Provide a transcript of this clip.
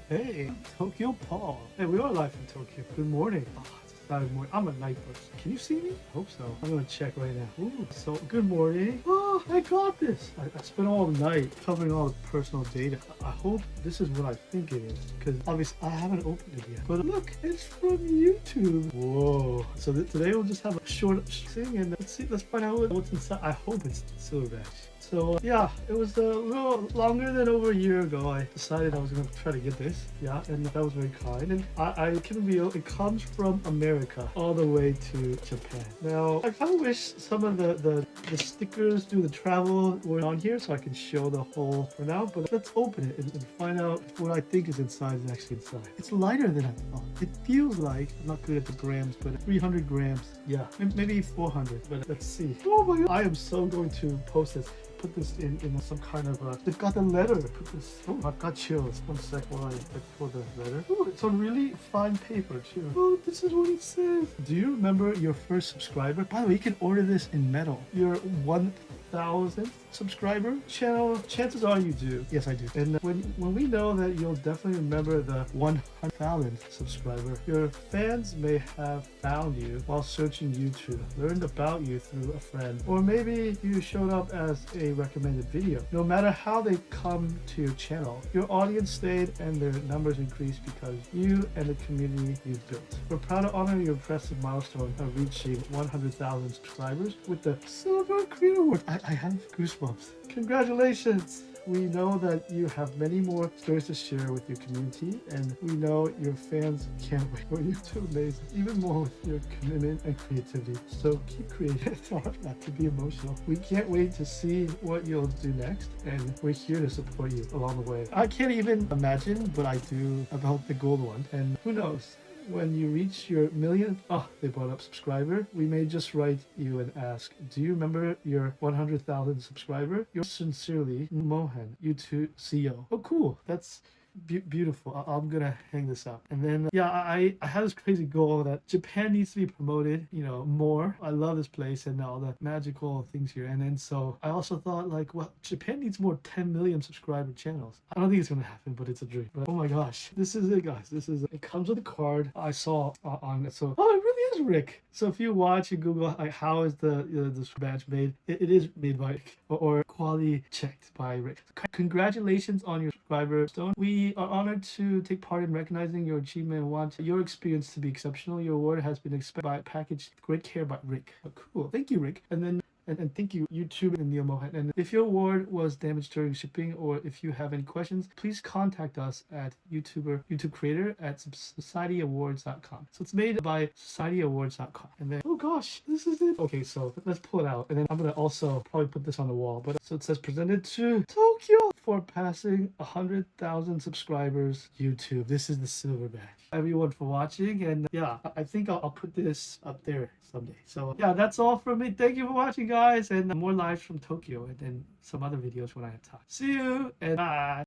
Hey, TokyoPaul. Hey, we are live from Tokyo. Good morning. It's Saturday morning. I'm a night person. Can you see me? I hope so. I'm gonna check right now. Ooh, so good morning. Oh, I got this. I spent all night covering all the personal data. I hope this is what I think it is, because obviously I haven't opened it yet. But look, it's from YouTube. Whoa. So today we'll just have a short thing, and let's find out what's inside. I hope it's silverback. So yeah, it was a little longer than over a year ago. I decided I was going to try to get this. Yeah, and that was very kind. And I can reveal it comes from America all the way to Japan. Now, I kind of wish some of the stickers through the travel were on here so I can show the whole for now. But let's open it and find out if what I think is inside is actually inside. It's lighter than I thought. It feels like, I'm not good at the grams, but 300 grams. Yeah, maybe 400, but let's see. Oh my god, I am so going to post this. Put this in some kind of they've got the letter. Put this. Oh, I've got chills. One sec while I look for the letter. Oh, it's on really fine paper too. Oh, this is what it says. Do you remember your first subscriber? By the way, you can order this in metal. Your 1,000th subscriber channel. Chances are you do. Yes, I do. And when we know that you'll definitely remember the 100,000th subscriber, your fans may have found you while searching YouTube, learned about you through a friend, or maybe you showed up as a recommended video. No matter how they come to your channel, your audience stayed and their numbers increased because you and the community you've built. We're proud to honor your impressive milestone of reaching 100,000 subscribers with the Silver Creator Award. I have goosebumps. Congratulations! We know that you have many more stories to share with your community, and we know your fans can't wait for you to amaze even more with your commitment and creativity. So keep creating. It's hard not to be emotional. We can't wait to see what you'll do next, and we're here to support you along the way. I can't even imagine what I do about the gold one, and who knows? When you reach your millionth, they brought up subscriber, we may just write you and ask, do you remember your 100,000 subscriber? Yours sincerely, Mohan, YouTube CEO. Oh, cool. That's beautiful. I'm gonna hang this up. And then yeah, I had this crazy goal that Japan needs to be promoted, you know, more. I love this place and all the magical things here. And then so I also thought, like, well, Japan needs more 10 million subscriber channels. I don't think it's gonna happen, but it's a dream. But oh my gosh, this is it, guys. It comes with a card I saw on it. So it really is Rick. So if you watch and Google like how is this badge made, it is made by Rick, or quality checked by Rick. Congratulations on your subscriber stone. We are honored to take part in recognizing your achievement and want your experience to be exceptional. Your award has been packaged with great care by Rick. Oh, cool. Thank you, Rick. And then and thank you, YouTube and Neil Mohan. And if your award was damaged during shipping, or if you have any questions, please contact us at YouTube creator at societyawards.com. So it's made by societyawards.com. And then, oh gosh, this is it. Okay, so let's pull it out. And then I'm gonna also probably put this on the wall. But so it says presented to Tokyo for passing 100,000 subscribers. YouTube. This is the silver badge. Everyone for watching, and yeah, I think I'll put this up there someday. So yeah, that's all from me. Thank you for watching, guys, and more lives from Tokyo, and then some other videos when I have time. See you, and bye.